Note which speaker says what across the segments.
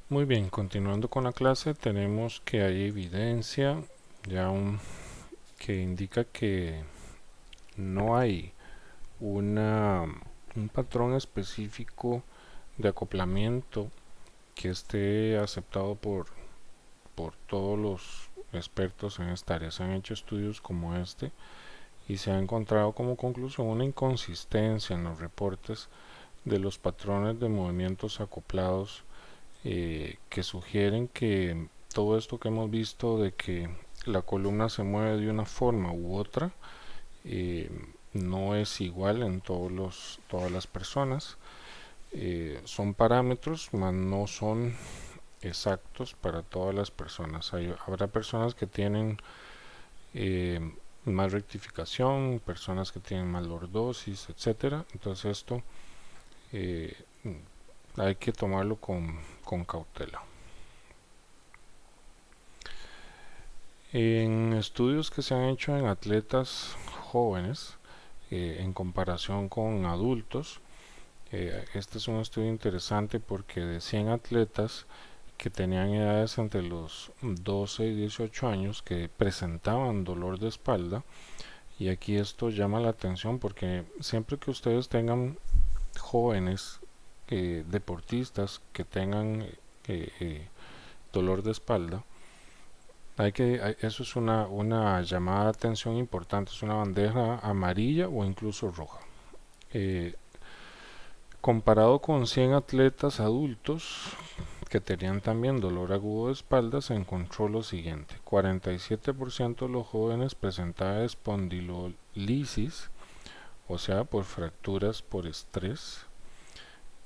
Speaker 1: Muy bien, continuando con la clase, tenemos que hay evidencia ya que indica que no hay una, un patrón específico de acoplamiento que esté aceptado por todos los expertos en esta área. Se han hecho estudios como este y se ha encontrado como conclusión una inconsistencia en los reportes de los patrones de movimientos acoplados que sugieren que todo esto que hemos visto de que la columna se mueve de una forma u otra eh, no es igual en todas las personas. Son parámetros, mas no son exactos para todas las personas. Habrá personas que tienen eh, más rectificación, personas que tienen más lordosis, etcétera. Entonces esto eh, hay que tomarlo con cautela. En estudios que se han hecho en atletas jóvenes en comparación con adultos, este es un estudio interesante porque de 100 atletas que tenían edades entre los 12 y 18 años que presentaban dolor de espalda, y aquí esto llama la atención porque siempre que ustedes tengan jóvenes deportistas que tengan dolor de espalda, eso es una llamada de atención importante, es una bandeja amarilla o incluso roja. Eh, Comparado con 100 atletas adultos que tenían también dolor agudo de espalda, se encontró lo siguiente: 47% de los jóvenes presentaban espondilolisis, o sea, por fracturas por estrés.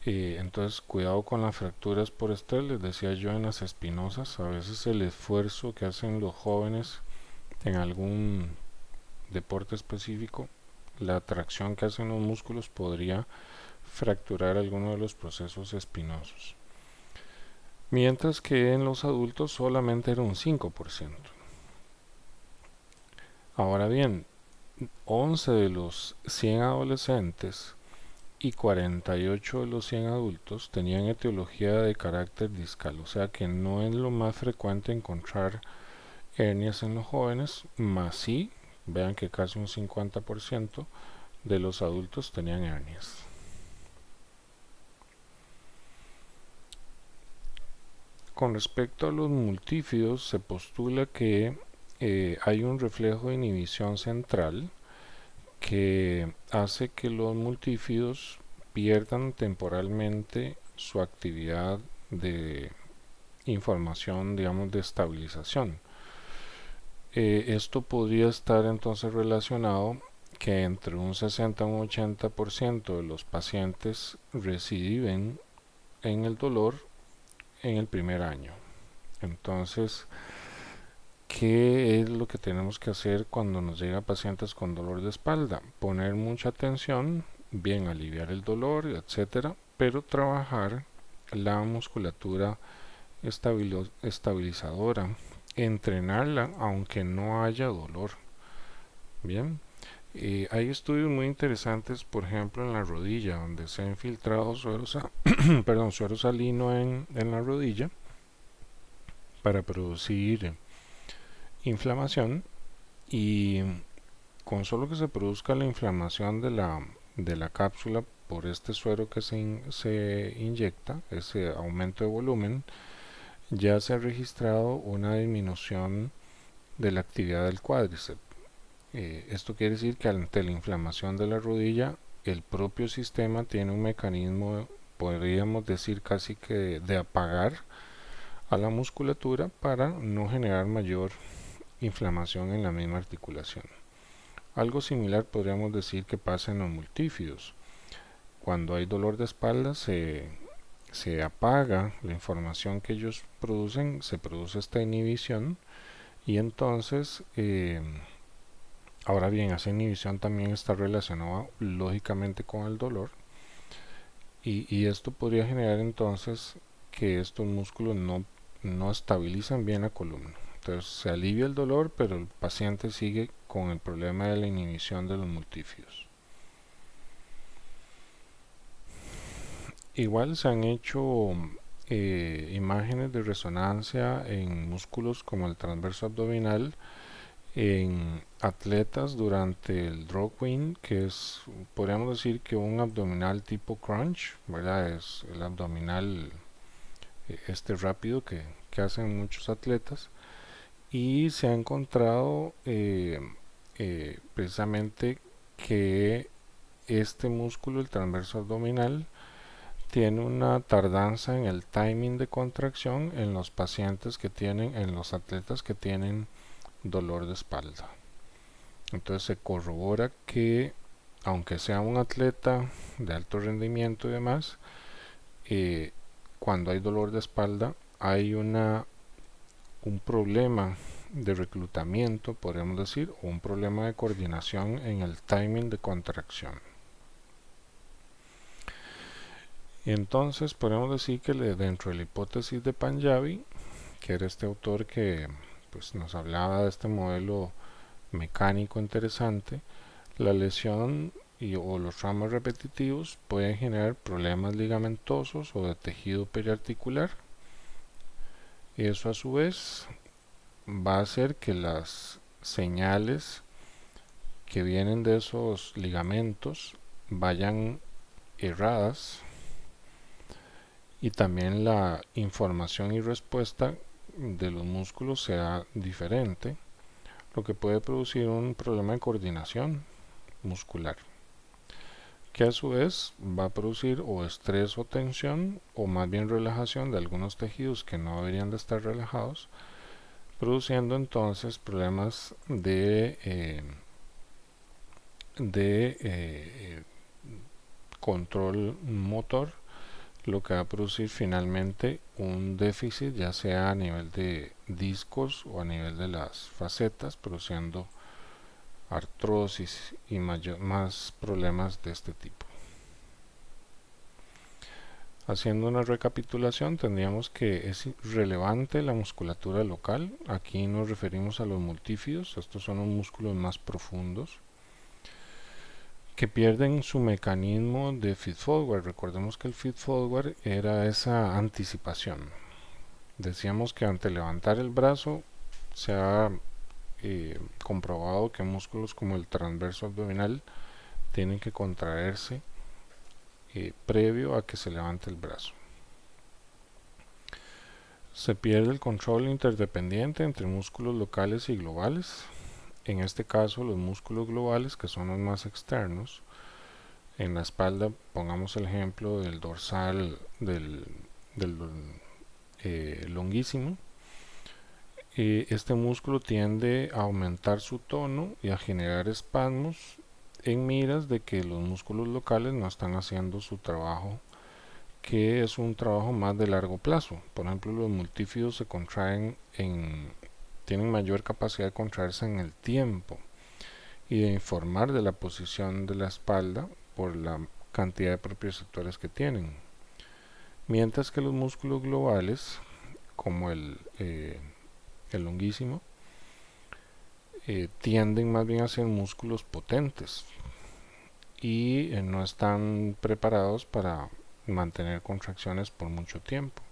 Speaker 1: Entonces, cuidado con las fracturas por estrés, les decía yo en las espinosas, a veces el esfuerzo que hacen los jóvenes en algún deporte específico, la tracción que hacen los músculos podría fracturar alguno de los procesos espinosos. Mientras que en los adultos solamente era un 5%. Ahora bien, 11 de los 100 adolescentes y 48 de los 100 adultos tenían etiología de carácter discal, o sea que no es lo más frecuente encontrar hernias en los jóvenes, más sí, vean que casi un 50% de los adultos tenían hernias. Con respecto a los multífidos, se postula que hay un reflejo de inhibición central que hace que los multífidos pierdan temporalmente su actividad de información, digamos, de estabilización. Esto podría estar entonces relacionado que entre un 60 y un 80% de los pacientes reciben en el dolor en el primer año. Entonces, ¿qué es lo que tenemos que hacer cuando nos llegan pacientes con dolor de espalda? Poner mucha atención, bien aliviar el dolor, etcétera, pero trabajar la musculatura estabilizadora, entrenarla aunque no haya dolor. Bien, hay estudios muy interesantes, por ejemplo, en la rodilla, donde se ha infiltrado suero salino en la rodilla para producir inflamación, y con solo que se produzca la inflamación de la cápsula por este suero que se inyecta, ese aumento de volumen, ya se ha registrado una disminución de la actividad del cuádriceps. Esto quiere decir que ante la inflamación de la rodilla, el propio sistema tiene un mecanismo, podríamos decir casi que de apagar a la musculatura para no generar mayor inflamación en la misma articulación. Algo similar podríamos decir que pasa en los multífidos. Cuando hay dolor de espalda se apaga la información que ellos producen, se produce esta inhibición, y entonces ahora bien, esa inhibición también está relacionada lógicamente con el dolor, y esto podría generar entonces que estos músculos no estabilizan bien la columna. Entonces se alivia el dolor, pero el paciente sigue con el problema de la inhibición de los multífidos. Igual se han hecho imágenes de resonancia en músculos como el transverso abdominal en atletas durante el draw queen, que es, podríamos decir que un abdominal tipo crunch, ¿verdad? Es el abdominal este rápido que hacen muchos atletas, y se ha encontrado precisamente que este músculo, el transverso abdominal, tiene una tardanza en el timing de contracción en los pacientes que tienen, en los atletas que tienen dolor de espalda. Entonces se corrobora que aunque sea un atleta de alto rendimiento y demás, cuando hay dolor de espalda hay un problema de reclutamiento, podríamos decir, o un problema de coordinación en el timing de contracción. Y entonces podemos decir que dentro de la hipótesis de Panjabi, que era este autor que pues, nos hablaba de este modelo mecánico interesante, la lesión o los traumas repetitivos pueden generar problemas ligamentosos o de tejido periarticular. Y eso a su vez va a hacer que las señales que vienen de esos ligamentos vayan erradas, y también la información y respuesta de los músculos sea diferente, lo que puede producir un problema de coordinación muscular, que a su vez va a producir o estrés o tensión, o más bien relajación de algunos tejidos que no deberían de estar relajados, produciendo entonces problemas de control motor, lo que va a producir finalmente un déficit, ya sea a nivel de discos o a nivel de las facetas, produciendo artrosis y más problemas de este tipo. Haciendo una recapitulación, tendríamos que es relevante la musculatura local. Aquí nos referimos a los multífidos, estos son los músculos más profundos, que pierden su mecanismo de feed forward. Recordemos que el feed forward era esa anticipación. Decíamos que ante levantar el brazo se ha comprobado que músculos como el transverso abdominal tienen que contraerse previo a que se levante el brazo. Se pierde el control interdependiente entre músculos locales y globales. En este caso, los músculos globales, que son los más externos, en la espalda, pongamos el ejemplo del dorsal del longuísimo, este músculo tiende a aumentar su tono y a generar espasmos en miras de que los músculos locales no están haciendo su trabajo, que es un trabajo más de largo plazo. Por ejemplo, los multífidos se contraen tienen mayor capacidad de contraerse en el tiempo y de informar de la posición de la espalda por la cantidad de propioceptores que tienen, mientras que los músculos globales, como el longuísimo, tienden más bien a ser músculos potentes y no están preparados para mantener contracciones por mucho tiempo.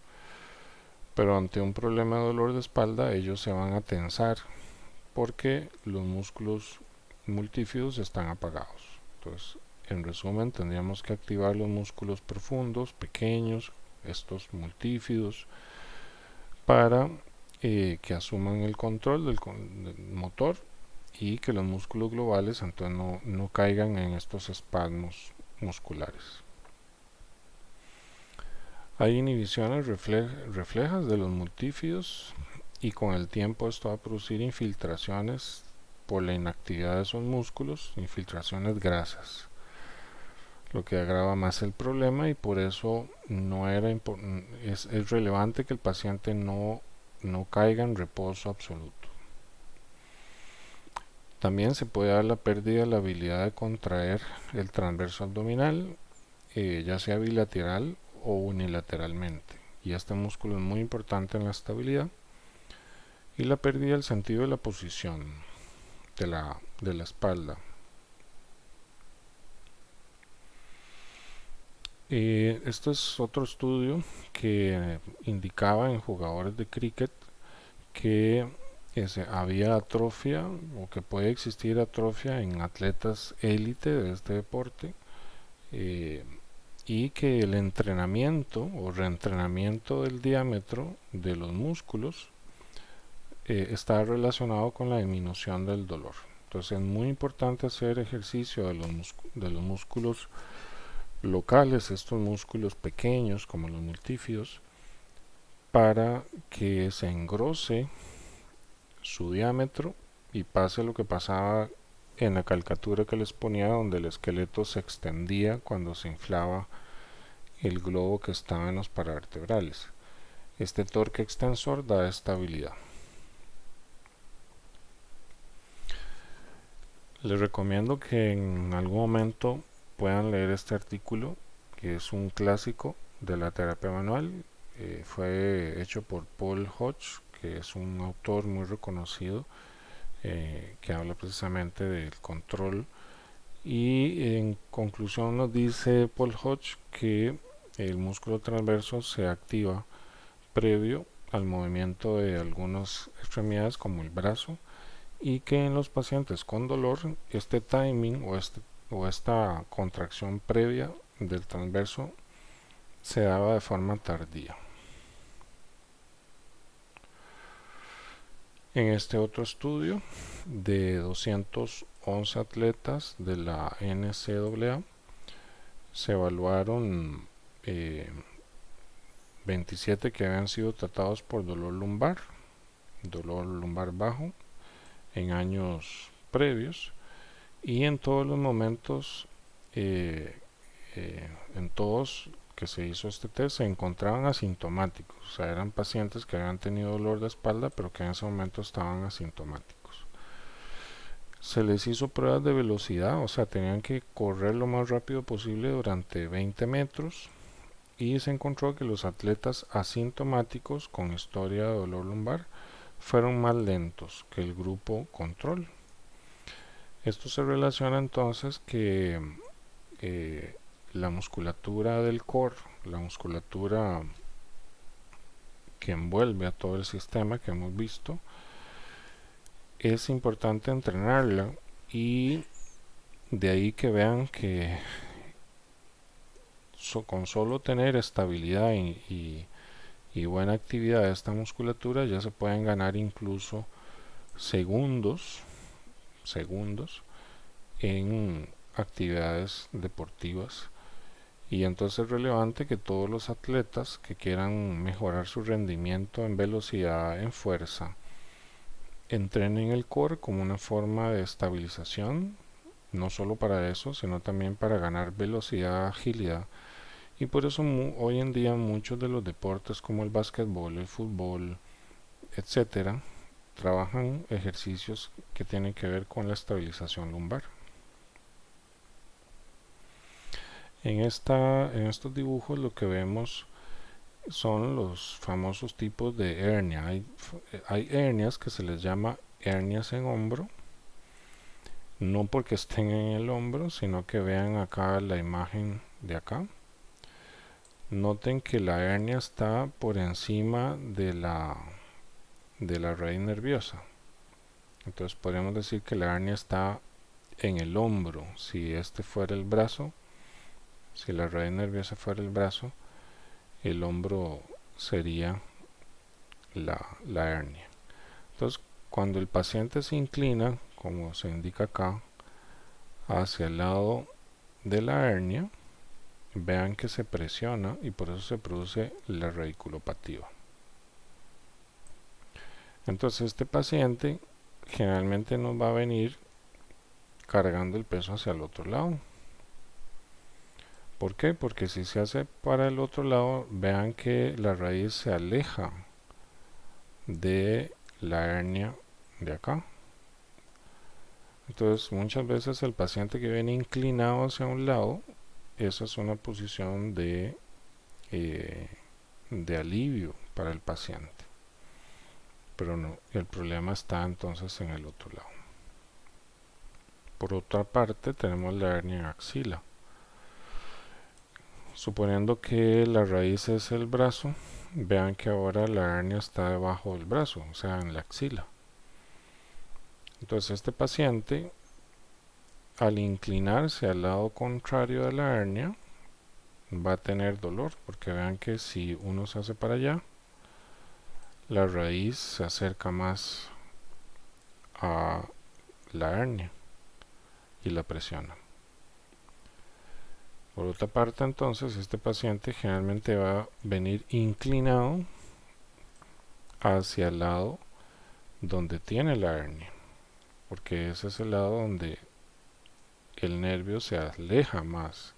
Speaker 1: Pero ante un problema de dolor de espalda, ellos se van a tensar porque los músculos multífidos están apagados. Entonces, en resumen, tendríamos que activar los músculos profundos, pequeños, estos multífidos, para que asuman el control del motor, y que los músculos globales entonces no caigan en estos espasmos musculares. Hay inhibiciones reflejas de los multífidos, y con el tiempo esto va a producir infiltraciones por la inactividad de esos músculos, infiltraciones grasas, lo que agrava más el problema, y por eso es relevante que el paciente no caiga en reposo absoluto. También se puede dar la pérdida de la habilidad de contraer el transverso abdominal, ya sea bilateral o unilateralmente, y este músculo es muy importante en la estabilidad, y la pérdida del sentido de la posición de la espalda. Este es otro estudio que indicaba en jugadores de cricket que había atrofia o que puede existir atrofia en atletas élite de este deporte, eh, y que el entrenamiento o reentrenamiento del diámetro de los músculos está relacionado con la disminución del dolor. Entonces es muy importante hacer ejercicio de los músculos locales, estos músculos pequeños como los multífidos, para que se engrose su diámetro y pase lo que pasaba en la caricatura que les ponía, donde el esqueleto se extendía cuando se inflaba el globo que estaba en los paravertebrales. Este torque extensor da estabilidad. Les recomiendo que en algún momento puedan leer este artículo, que es un clásico de la terapia manual. Fue hecho por Paul Hodge, que es un autor muy reconocido, que habla precisamente del control. Y en conclusión nos dice Paul Hodge que el músculo transverso se activa previo al movimiento de algunas extremidades como el brazo, y que en los pacientes con dolor este timing o esta contracción previa del transverso se daba de forma tardía. En este otro estudio de 211 atletas de la NCAA se evaluaron 27 que habían sido tratados por dolor lumbar bajo en años previos, y en todos los momentos, en todos que se hizo este test, se encontraban asintomáticos. O sea, eran pacientes que habían tenido dolor de espalda pero que en ese momento estaban asintomáticos. Se les hizo pruebas de velocidad, o sea, tenían que correr lo más rápido posible durante 20 metros, y se encontró que los atletas asintomáticos con historia de dolor lumbar fueron más lentos que el grupo control. Esto se relaciona entonces que la musculatura del core, la musculatura que envuelve a todo el sistema que hemos visto, es importante entrenarla, y de ahí que vean que con solo tener estabilidad y buena actividad de esta musculatura ya se pueden ganar incluso segundos en actividades deportivas. Y entonces es relevante que todos los atletas que quieran mejorar su rendimiento en velocidad, en fuerza, entrenen el core como una forma de estabilización, no solo para eso, sino también para ganar velocidad, agilidad. Y por eso hoy en día muchos de los deportes como el básquetbol, el fútbol, etcétera, trabajan ejercicios que tienen que ver con la estabilización lumbar. En estos dibujos lo que vemos son los famosos tipos de hernia. Hay hernias que se les llama hernias en hombro, no porque estén en el hombro, sino que vean acá la imagen de acá. Noten que la hernia está por encima de la raíz nerviosa. Entonces podríamos decir que la hernia está en el hombro. Si este fuera el brazo, si la raíz nerviosa fuera el brazo, el hombro sería la hernia. Entonces, cuando el paciente se inclina, como se indica acá, hacia el lado de la hernia, vean que se presiona y por eso se produce la radiculopatía. Entonces, este paciente generalmente nos va a venir cargando el peso hacia el otro lado. ¿Por qué? Porque si se hace para el otro lado, vean que la raíz se aleja de la hernia de acá. Entonces muchas veces el paciente que viene inclinado hacia un lado, esa es una posición de alivio para el paciente, pero no, el problema está entonces en el otro lado. Por otra parte tenemos la hernia en axila. suponiendo que la raíz es el brazo, vean que ahora la hernia está debajo del brazo, o sea, en la axila. Entonces este paciente, al inclinarse al lado contrario de la hernia, va a tener dolor, porque vean que si uno se hace para allá, la raíz se acerca más a la hernia y la presiona. Por otra parte, entonces, este paciente generalmente va a venir inclinado hacia el lado donde tiene la hernia, porque ese es el lado donde el nervio se aleja más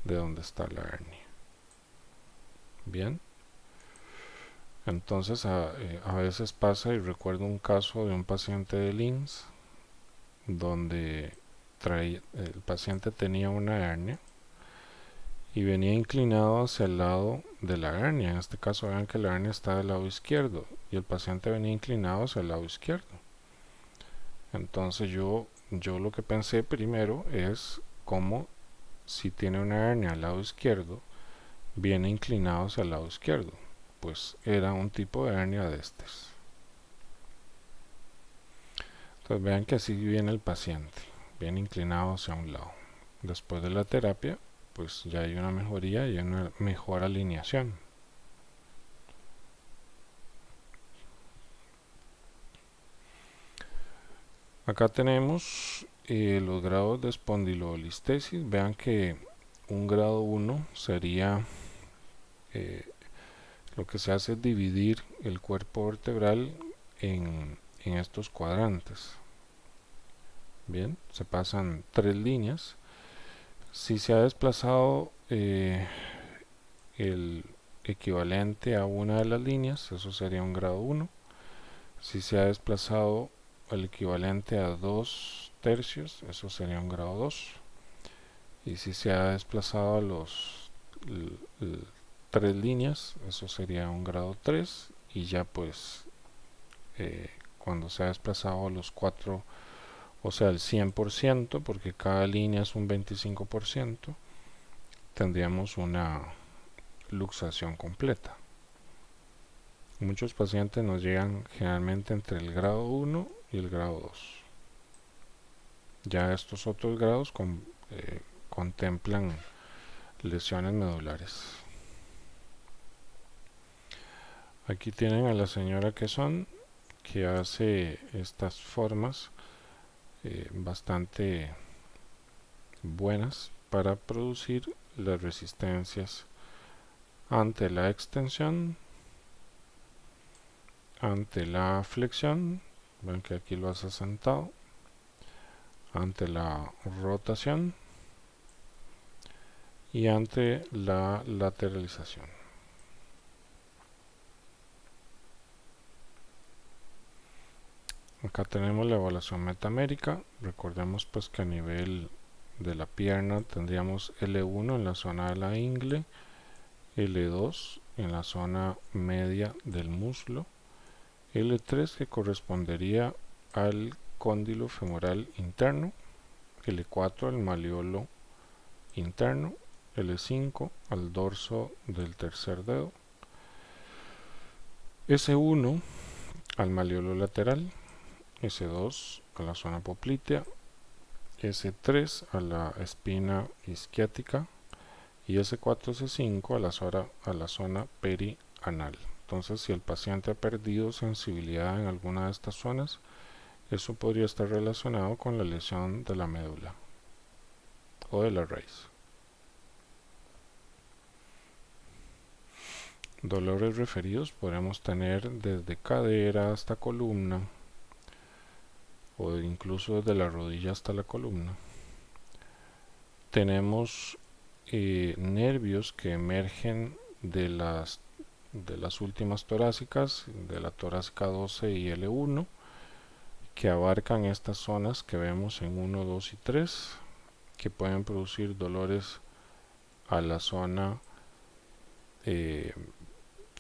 Speaker 1: de donde está la hernia. Bien, entonces a veces pasa, y recuerdo un caso de un paciente de Linz donde el paciente tenía una hernia y venía inclinado hacia el lado de la hernia. En este caso vean que la hernia está del lado izquierdo y el paciente venía inclinado hacia el lado izquierdo. Entonces yo lo que pensé primero es cómo, si tiene una hernia al lado izquierdo, viene inclinado hacia el lado izquierdo. Pues era un tipo de hernia de estos. Entonces vean que así viene el paciente, viene inclinado hacia un lado. Después de la terapia, pues ya hay una mejoría y una mejor alineación. Acá tenemos los grados de espondilolistesis. Vean que un grado 1 sería, lo que se hace es dividir el cuerpo vertebral en estos cuadrantes. Bien, se pasan 3 líneas. Si se ha desplazado el equivalente a una de las líneas, eso sería un grado 1. Si se ha desplazado el equivalente a 2/3, eso sería un grado 2. Y si se ha desplazado a los 3 líneas, eso sería un grado 3. Y ya pues cuando se ha desplazado a los 4, o sea el 100%, porque cada línea es un 25%, tendríamos una luxación completa. Muchos pacientes nos llegan generalmente entre el grado 1 y el grado 2. Ya estos otros grados contemplan lesiones medulares. Aquí tienen a la señora que hace estas formas bastante buenas para producir las resistencias ante la extensión, ante la flexión, ven que aquí lo hace sentado, ante la rotación y ante la lateralización. Acá tenemos la evaluación metamérica. Recordemos pues que a nivel de la pierna tendríamos L1 en la zona de la ingle, L2 en la zona media del muslo, L3 que correspondería al cóndilo femoral interno, L4 al maleolo interno, L5 al dorso del tercer dedo, S1 al maleolo lateral, S2 a la zona poplitea, S3 a la espina isquiática y S4, S5 a la zona perianal. Entonces, si el paciente ha perdido sensibilidad en alguna de estas zonas, eso podría estar relacionado con la lesión de la médula o de la raíz. Dolores referidos podemos tener desde cadera hasta columna, o incluso desde la rodilla hasta la columna. Tenemos nervios que emergen de las últimas torácicas, de la torácica 12 y L1, que abarcan estas zonas que vemos en 1, 2 y 3, que pueden producir dolores a la zona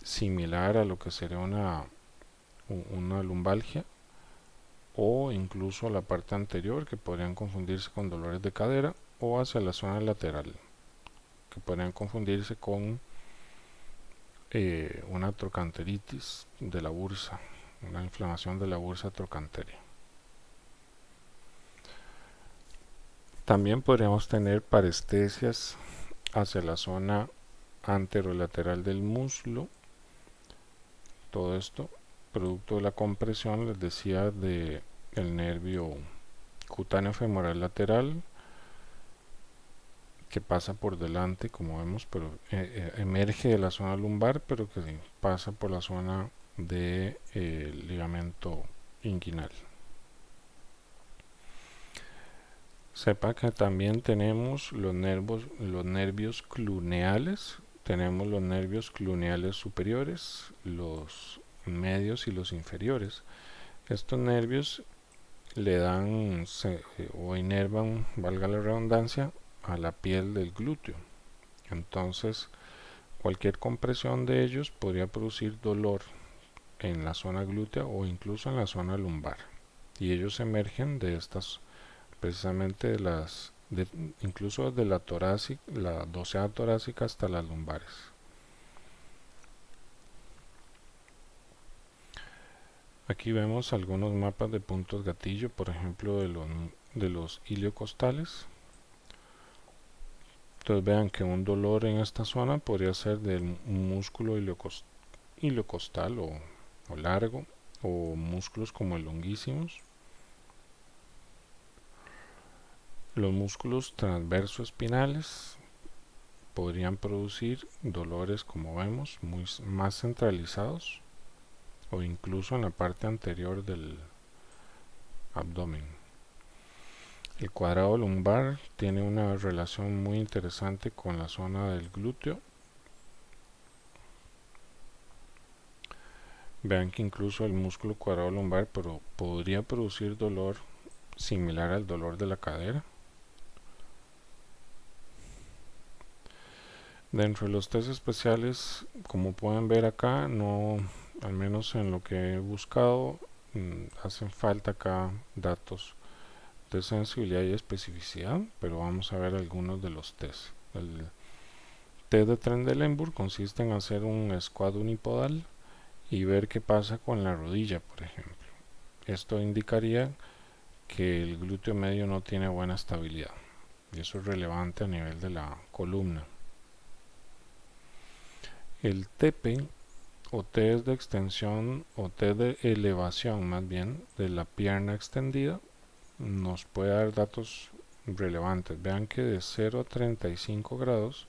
Speaker 1: similar a lo que sería una lumbalgia, o incluso a la parte anterior, que podrían confundirse con dolores de cadera, o hacia la zona lateral, porque podrían confundirse con una trocanteritis de la bursa, una inflamación de la bursa trochanteriana. También podríamos tener parestesias hacia la zona anterolateral del muslo. Todo esto producto de la compresión, les decía, de el nervio cutáneo femoral lateral, que pasa por delante, como vemos, pero emerge de la zona lumbar, pero que sí, pasa por la zona de ligamento inguinal. Sepa que también tenemos los nervios cluneales. Tenemos los nervios cluneales superiores, los medios y los inferiores. Estos nervios le dan o inervan, valga la redundancia, a la piel del glúteo. Entonces, cualquier compresión de ellos podría producir dolor en la zona glútea o incluso en la zona lumbar. Y ellos emergen de estas, precisamente incluso de la torácica, la dorsal torácica hasta las lumbares. Aquí vemos algunos mapas de puntos gatillo, por ejemplo de los iliocostales. Entonces vean que un dolor en esta zona podría ser del músculo iliocostal o largo, o músculos como el longuísimos. Los músculos transversoespinales podrían producir dolores, como vemos, más centralizados o incluso en la parte anterior del abdomen. El cuadrado lumbar tiene una relación muy interesante con la zona del glúteo. Vean que incluso el músculo cuadrado lumbar podría producir dolor similar al dolor de la cadera. Dentro de los test especiales, como pueden ver acá, no, al menos en lo que he buscado, hacen falta acá datos de sensibilidad y especificidad, pero vamos a ver algunos de los tests. El test de Trendelenburg consiste en hacer un squat unipodal y ver qué pasa con la rodilla, por ejemplo. Esto indicaría que el glúteo medio no tiene buena estabilidad, y eso es relevante a nivel de la columna. El TP o test de extensión o test de elevación más bien de la pierna extendida nos puede dar datos relevantes. Vean que de 0 a 35 grados,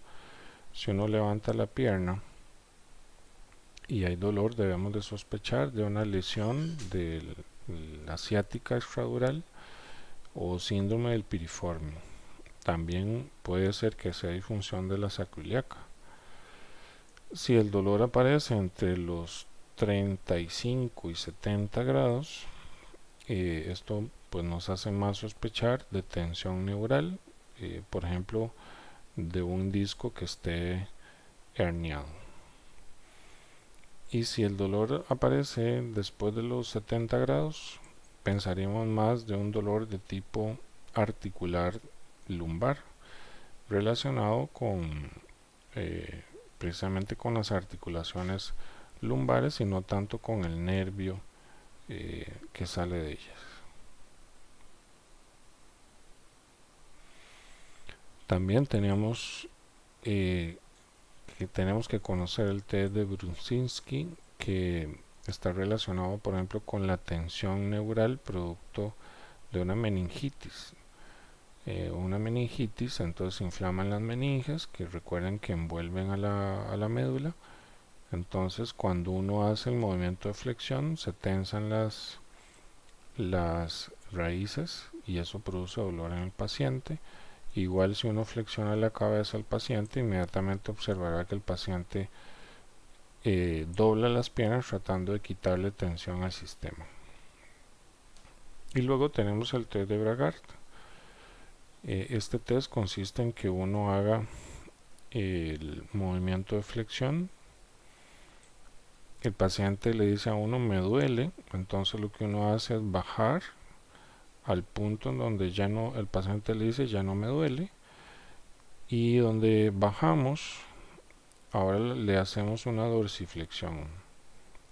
Speaker 1: si uno levanta la pierna y hay dolor, debemos de sospechar de una lesión de la ciática extradural o síndrome del piriforme. También puede ser que sea disfunción de la sacroiliaca. Si el dolor aparece entre los 35 y 70 grados, esto pues nos hace más sospechar de tensión neural, por ejemplo, de un disco que esté herniado. Y si el dolor aparece después de los 70 grados, pensaríamos más de un dolor de tipo articular lumbar, relacionado con precisamente con las articulaciones lumbares y no tanto con el nervio que sale de ellas. También tenemos que conocer el test de Brudzinski, que está relacionado, por ejemplo, con la tensión neural producto de una meningitis. Entonces se inflaman las meninges, que recuerden que envuelven a la médula. Entonces cuando uno hace el movimiento de flexión se tensan las raíces y eso produce dolor en el paciente. Igual si uno flexiona la cabeza al paciente, inmediatamente observará que el paciente dobla las piernas tratando de quitarle tensión al sistema. Y luego tenemos el test de Bragard. Este test consiste en que uno haga el movimiento de flexión. El paciente le dice a uno me duele, entonces lo que uno hace es bajar al punto en donde ya no, el paciente le dice ya no me duele, y donde bajamos, ahora le hacemos una dorsiflexión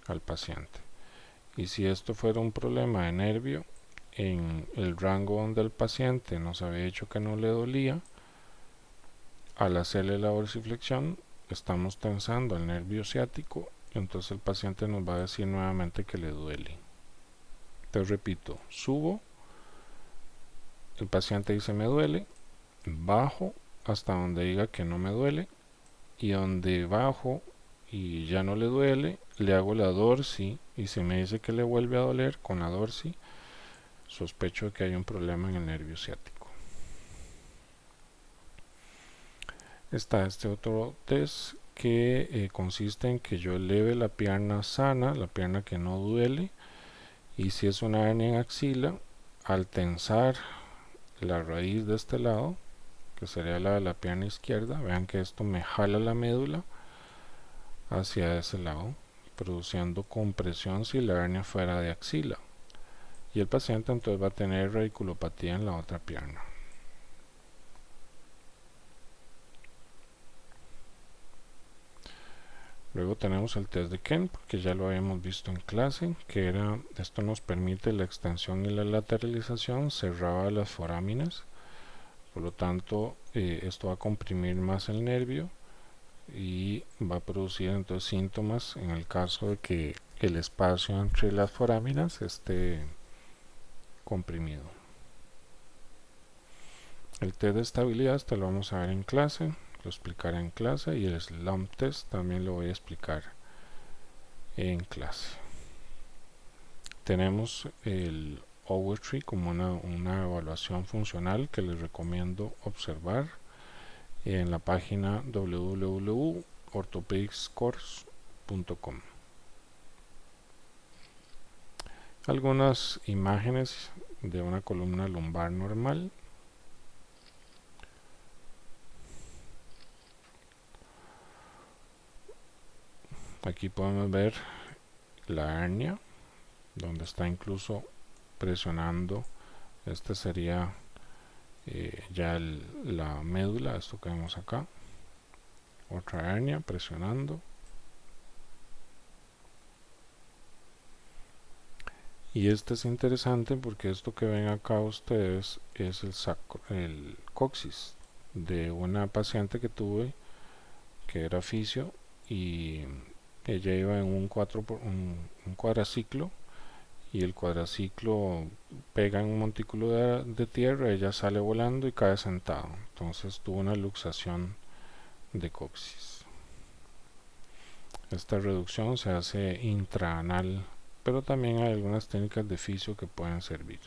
Speaker 1: al paciente. Y si esto fuera un problema de nervio, en el rango donde el paciente nos había dicho que no le dolía, al hacerle la dorsiflexión estamos tensando el nervio ciático, entonces el paciente nos va a decir nuevamente que le duele. Te repito, subo, el paciente dice me duele, bajo hasta donde diga que no me duele, y donde bajo y ya no le duele, le hago la dorsi, y si me dice que le vuelve a doler con la dorsi, sospecho que hay un problema en el nervio ciático. Está este otro test que consiste en que yo eleve la pierna sana, la pierna que no duele, y si es una hernia en axila, al tensar la raíz de este lado, que sería la de la pierna izquierda, vean que esto me jala la médula hacia ese lado, produciendo compresión si la hernia fuera de axila, y el paciente entonces va a tener radiculopatía en la otra pierna. Luego tenemos el test de Kemp, que ya lo habíamos visto en clase, que era, esto nos permite la extensión y la lateralización cerrada de las foráminas, por lo tanto esto va a comprimir más el nervio y va a producir entonces síntomas en el caso de que el espacio entre las foráminas esté comprimido. El test de estabilidad este lo vamos a ver en clase, lo explicaré en clase, y el slump test también lo voy a explicar en clase. Tenemos el Overtree como una evaluación funcional que les recomiendo observar en la página www.orthopedicscourse.com. Algunas imágenes de una columna lumbar normal. Aquí podemos ver la hernia, donde está incluso presionando. Este sería ya la médula, esto que vemos acá. Otra hernia presionando. Y este es interesante porque esto que ven acá ustedes es el coxis de una paciente que tuve que era fisio, y ella iba en un cuadraciclo, y el cuadraciclo pega en un montículo de tierra, ella sale volando y cae sentada, entonces tuvo una luxación de coxis. Esta reducción se hace intraanal, pero también hay algunas técnicas de fisio que pueden servir.